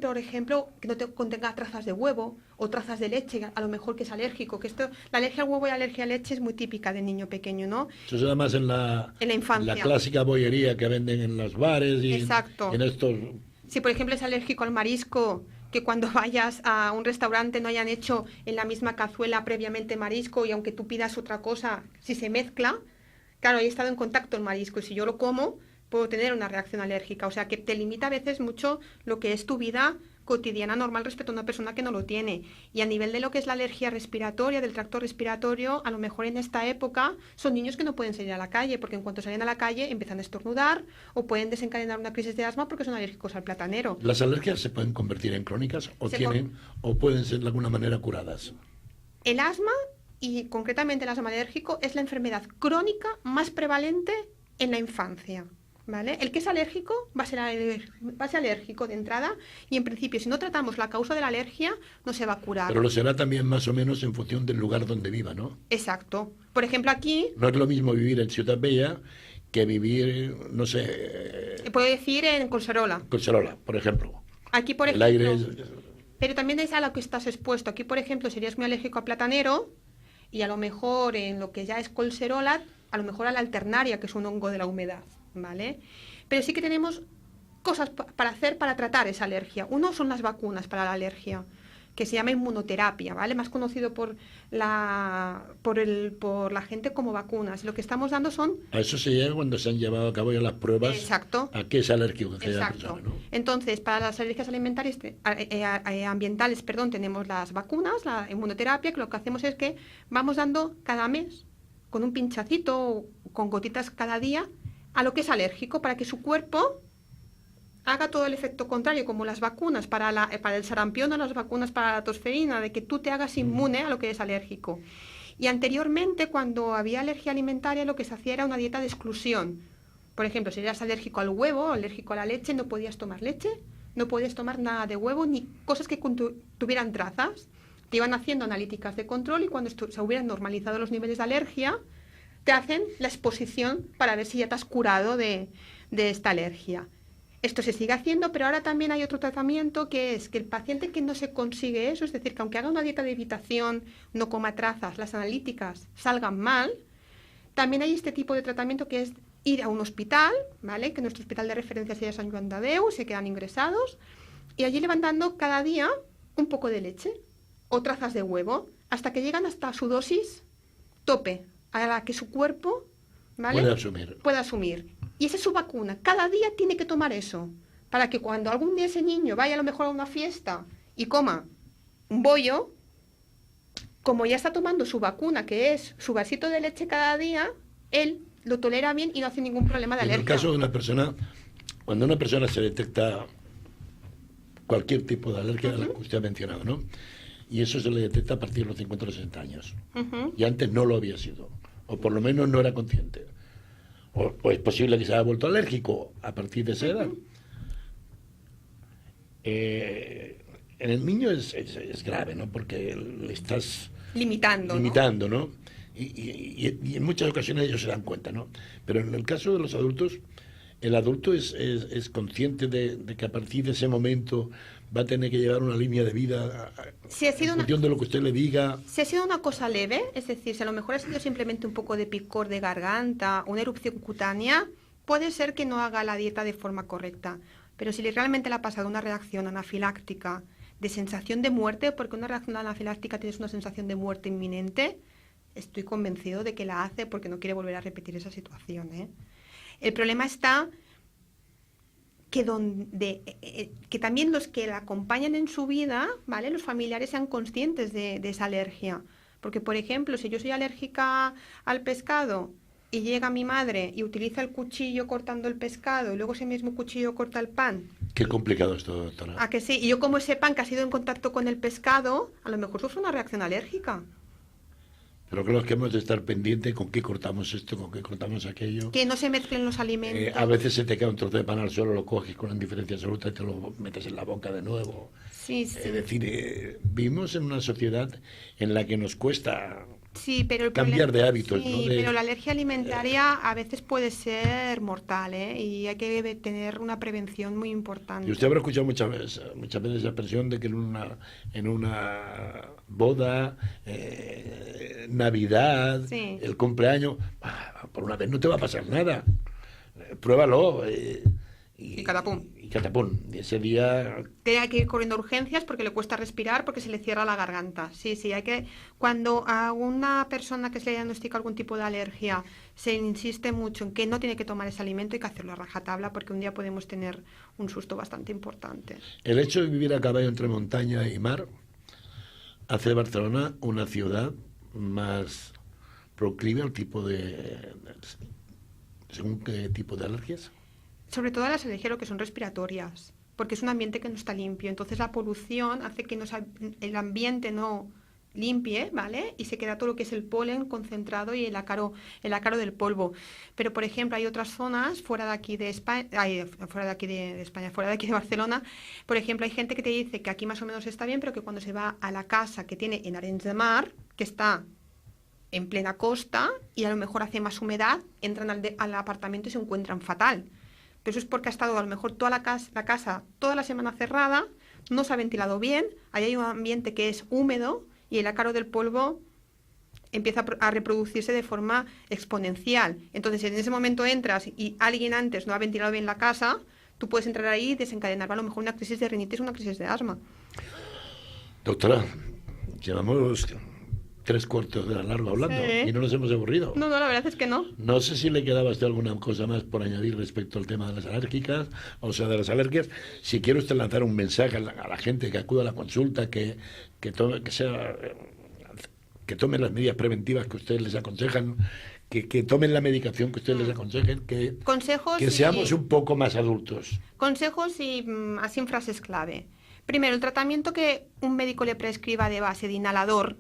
por ejemplo, que no contenga trazas de huevo o trazas de leche, a lo mejor que es alérgico. La alergia al huevo y la alergia a leche es muy típica del niño pequeño, ¿no?
Eso se da más en la
infancia.
La clásica bollería que venden en los bares y
exacto.
En estos.
Si, por ejemplo, es alérgico al marisco, que cuando vayas a un restaurante no hayan hecho en la misma cazuela previamente marisco, y aunque tú pidas otra cosa, si se mezcla, claro, he estado en contacto el marisco, y si yo lo como, puedo tener una reacción alérgica. O sea, que te limita a veces mucho lo que es tu vida cotidiana normal respecto a una persona que no lo tiene. Y a nivel de lo que es la alergia respiratoria, del tracto respiratorio, a lo mejor en esta época son niños que no pueden salir a la calle, porque en cuanto salen a la calle empiezan a estornudar o pueden desencadenar una crisis de asma porque son alérgicos al platanero.
¿Las alergias se pueden convertir en crónicas o pueden ser de alguna manera curadas?
El asma, y concretamente el asma alérgico, es la enfermedad crónica más prevalente en la infancia. ¿Vale? El que es alérgico va a ser alérgico de entrada, y en principio, si no tratamos la causa de la alergia, no se va a curar.
Pero lo será también más o menos en función del lugar donde viva, ¿no?
Exacto. Por ejemplo, aquí...
No es lo mismo vivir en Ciutat Bella que vivir, no sé...
Puedo decir en Collserola.
Collserola, por ejemplo.
Aquí, por ejemplo...
El aire es...
Pero también es a lo que estás expuesto. Aquí, por ejemplo, serías muy alérgico a platanero, y a lo mejor en lo que ya es Collserola, a lo mejor a la alternaria, que es un hongo de la humedad. ¿Vale? Pero sí que tenemos cosas para hacer para tratar esa alergia. Uno son las vacunas para la alergia, que se llama inmunoterapia, ¿vale? Más conocido por la gente como vacunas. Lo que estamos dando son...
A eso se llega cuando se han llevado a cabo ya las pruebas.
Exacto.
A qué es alérgico que
Exacto.
persona, ¿no?
Entonces, para las alergias alimentarias, ambientales, tenemos las vacunas, la inmunoterapia, que lo que hacemos es que vamos dando cada mes, con un pinchacito o con gotitas cada día, a lo que es alérgico, para que su cuerpo haga todo el efecto contrario, como las vacunas para el sarampión o las vacunas para la tosferina, de que tú te hagas inmune a lo que es alérgico. Y anteriormente, cuando había alergia alimentaria, lo que se hacía era una dieta de exclusión. Por ejemplo, si eras alérgico al huevo, alérgico a la leche, no podías tomar leche, no podías tomar nada de huevo, ni cosas que tuvieran trazas. Te iban haciendo analíticas de control, y cuando se hubieran normalizado los niveles de alergia, te hacen la exposición para ver si ya te has curado de esta alergia. Esto se sigue haciendo, pero ahora también hay otro tratamiento, que es que el paciente que no se consigue eso, es decir, que aunque haga una dieta de evitación, no coma trazas, las analíticas salgan mal, también hay este tipo de tratamiento, que es ir a un hospital, ¿vale? Que nuestro hospital de referencia sería Sant Joan de Déu, se quedan ingresados, y allí le van dando cada día un poco de leche o trazas de huevo, hasta que llegan hasta su dosis tope, a la que su cuerpo, ¿vale?, puede asumir. Y esa es su vacuna. Cada día tiene que tomar eso, para que cuando algún día ese niño vaya a lo mejor a una fiesta y coma un bollo, como ya está tomando su vacuna, que es su vasito de leche cada día, él lo tolera bien y no hace ningún problema de alergia.
En el caso de una persona, cuando una persona se detecta cualquier tipo de alergia, de la que usted ha mencionado, ¿no? Y eso se le detecta a partir de los 50 o 60 años. Y antes no lo había sido, o por lo menos no era consciente. O es posible que se haya vuelto alérgico a partir de esa edad. En el niño es grave, ¿no? Porque le estás
limitando,
¿no? Y en muchas ocasiones ellos se dan cuenta, ¿no? Pero en el caso de los adultos, el adulto es consciente de que a partir de ese momento va a tener que llevar una línea de vida en función de lo que usted le diga.
Si ha sido una cosa leve, es decir, si a lo mejor ha sido simplemente un poco de picor de garganta, una erupción cutánea, puede ser que no haga la dieta de forma correcta. Pero si realmente le ha pasado una reacción anafiláctica de sensación de muerte, porque una reacción anafiláctica tienes una sensación de muerte inminente, estoy convencido de que la hace porque no quiere volver a repetir esa situación, ¿eh? El problema está que también los que la acompañan en su vida, ¿vale?, los familiares sean conscientes de esa alergia. Porque, por ejemplo, si yo soy alérgica al pescado y llega mi madre y utiliza el cuchillo cortando el pescado y luego ese mismo cuchillo corta el pan.
Qué complicado esto, doctora.
¿A que sí? Y yo como ese pan que ha sido en contacto con el pescado, a lo mejor sufre una reacción alérgica.
Pero creo que hemos de estar pendientes con qué cortamos esto, con qué cortamos aquello.
Que no se mezclen los alimentos.
A veces se te cae un trozo de pan al suelo, lo coges con indiferencia absoluta y te lo metes en la boca de nuevo.
Sí, sí.
Es decir, vivimos en una sociedad en la que nos cuesta cambiar de hábitos.
Sí,
¿no?
Pero la alergia alimentaria a veces puede ser mortal, ¿eh? Y hay que tener una prevención muy importante.
Y usted habrá escuchado muchas veces esa expresión de que en una boda, Navidad,
sí,
el cumpleaños, por una vez no te va a pasar nada. Pruébalo.
Y catapum.
Y catapum. Y ese día...
Tiene que ir corriendo a urgencias porque le cuesta respirar, porque se le cierra la garganta. Sí, hay que... Cuando a una persona que se le diagnostica algún tipo de alergia se insiste mucho en que no tiene que tomar ese alimento, hay que hacerlo a rajatabla porque un día podemos tener un susto bastante importante.
El hecho de vivir a caballo entre montaña y mar hace de Barcelona una ciudad más proclive al tipo ¿según qué tipo de alergias?
Sobre todo las alergias lo que son respiratorias, porque es un ambiente que no está limpio. Entonces la polución hace que el ambiente no limpie, ¿vale? Y se queda todo lo que es el polen concentrado y el ácaro del polvo. Pero, por ejemplo, hay otras zonas fuera de aquí de España, fuera de aquí de Barcelona, por ejemplo, hay gente que te dice que aquí más o menos está bien, pero que cuando se va a la casa que tiene en Arenys de Mar, que está en plena costa y a lo mejor hace más humedad, entran al apartamento y se encuentran fatal. Pero eso es porque ha estado a lo mejor toda la casa toda la semana cerrada, no se ha ventilado bien, ahí hay un ambiente que es húmedo y el ácaro del polvo empieza a reproducirse de forma exponencial. Entonces, si en ese momento entras y alguien antes no ha ventilado bien la casa, tú puedes entrar ahí y desencadenar a lo mejor una crisis de rinitis o una crisis de asma.
Doctora, llevamos 3/4 de la larga hablando y no nos hemos aburrido.
No, la verdad es que no.
No sé si le quedaba a usted alguna cosa más por añadir respecto al tema de las alérgicas, o sea, de las alergias. Si quiere usted lanzar un mensaje a la gente que acuda a la consulta, que tomen las medidas preventivas que ustedes les aconsejan, que tomen la medicación que ustedes les aconsejen, que seamos un poco más adultos.
Consejos y así en frases clave. Primero, el tratamiento que un médico le prescriba de base de inhalador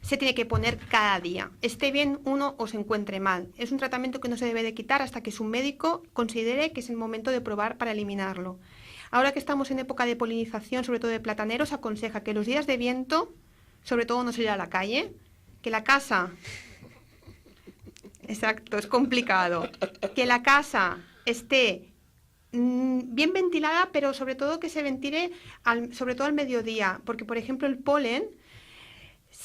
se tiene que poner cada día, esté bien uno o se encuentre mal. Es un tratamiento que no se debe de quitar hasta que su médico considere que es el momento de probar para eliminarlo. Ahora que estamos en época de polinización, sobre todo de plataneros, aconseja que los días de viento, sobre todo no salir a la calle, que la casa... Exacto, es complicado. Que la casa esté bien ventilada, pero sobre todo que se ventile sobre todo al mediodía, porque por ejemplo el polen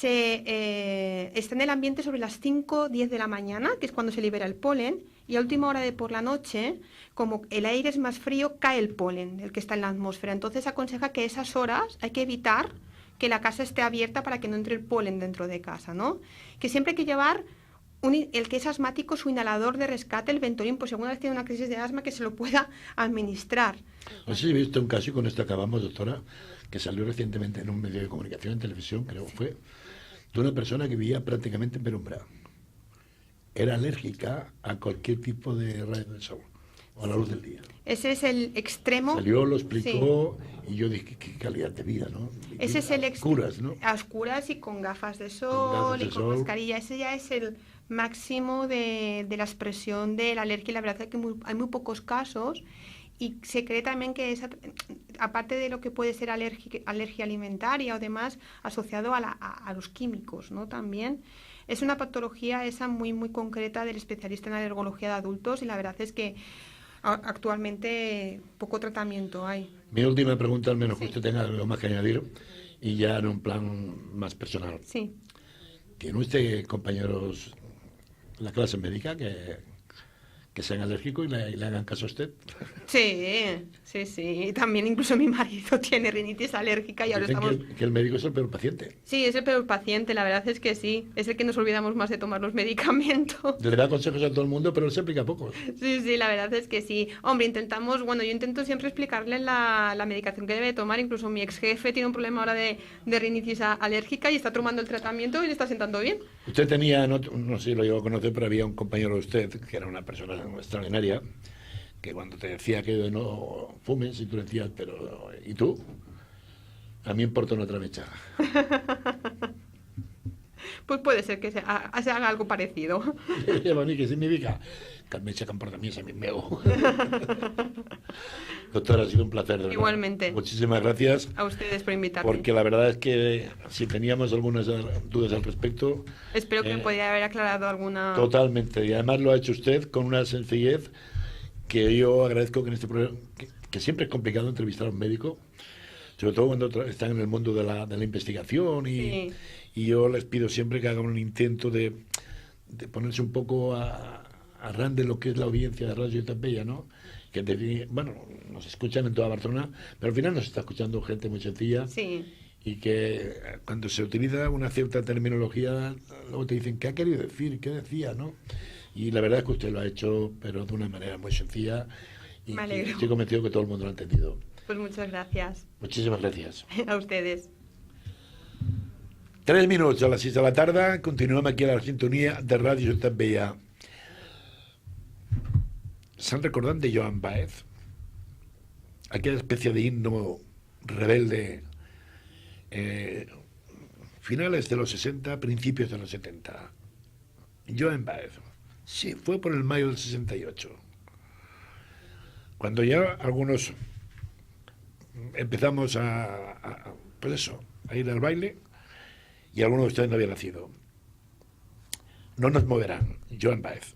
está en el ambiente sobre las 5 o 10 de la mañana, que es cuando se libera el polen, y a última hora de por la noche, como el aire es más frío, cae el polen, el que está en la atmósfera. Entonces aconseja que esas horas hay que evitar que la casa esté abierta para que no entre el polen dentro de casa, ¿no? Que siempre hay que llevar el que es asmático, su inhalador de rescate, el Ventolin, pues si alguna vez tiene una crisis de asma, que se lo pueda administrar.
No sé si he visto un caso, y con esto acabamos, doctora, que salió recientemente en un medio de comunicación, en televisión, creo que fue, de una persona que vivía prácticamente en penumbra. Era alérgica a cualquier tipo de rayo del sol o a la luz del día.
Ese es el extremo.
Salió, lo explicó, sí. Y yo dije, qué calidad de vida, ¿no?
Ese es el
oscuras, ¿no?
A oscuras y con gafas de sol y con mascarilla. Ese ya es el máximo de la expresión de la alergia. Y la verdad es que hay muy pocos casos. Y se cree también que aparte de lo que puede ser alergia alimentaria o demás, asociado a los químicos, ¿no? También es una patología esa muy, muy concreta del especialista en alergología de adultos, y la verdad es que actualmente poco tratamiento hay.
Mi última pregunta, al menos que usted tenga algo más que añadir, y ya en un plan más personal.
Sí.
¿Tiene usted compañeros en la clase médica que sean alérgicos y le hagan caso a usted?
Sí. También incluso mi marido tiene rinitis alérgica y ahora
dicen
estamos...
que el médico es el peor paciente.
Sí, es el peor paciente, la verdad es que sí. Es el que nos olvidamos más de tomar los medicamentos.
Le da consejos a todo el mundo, pero él se aplica a pocos.
Sí, la verdad es que sí. Hombre, yo intento siempre explicarle la medicación que debe tomar. Incluso mi ex jefe tiene un problema ahora de rinitis alérgica y está tomando el tratamiento y le está sentando bien.
Usted tenía, no sé si lo llevo a conocer, pero había un compañero de usted, que era una persona extraordinaria, que cuando te decía que no fumes, y tú le decías, pero ¿y tú? A mí me importa una tramecha.
Pues puede ser que se haga algo parecido.
¿Qué significa? Que me echa por también a mí me hago. Doctora, ha sido un placer.
Igualmente.
Muchísimas gracias.
A ustedes por invitarme.
Porque la verdad es que si teníamos algunas dudas al respecto...
Espero que me podría haber aclarado alguna...
Totalmente. Y además lo ha hecho usted con una sencillez que yo agradezco que en este programa... Que siempre es complicado entrevistar a un médico, sobre todo cuando están en el mundo de la investigación y yo les pido siempre que hagan un intento de ponerse un poco a ran de lo que es la audiencia de Radio Tarbella, ¿no? Que nos escuchan en toda Barcelona, pero al final nos está escuchando gente muy sencilla y que cuando se utiliza una cierta terminología luego te dicen ¿qué ha querido decir? ¿Qué decía? ¿No? Y la verdad es que usted lo ha hecho, pero de una manera muy sencilla, y
me alegro.
Estoy convencido que todo el mundo lo ha entendido.
Pues muchas gracias.
Muchísimas gracias.
A ustedes.
3 minuts a les 6 de la tarda, continuem aquí a la sintonia de Ràdio Ciutat Vella. ¿S'han recordat de Joan Baez? Aquella especie de himno rebelde, finales de los 60, principios de los 70. Joan Baez. Sí, fue por el mayo del 68. Cuando ya algunos empezamos a ir al baile, y algunos de ustedes no habían nacido. No nos moverán. Joan Baez.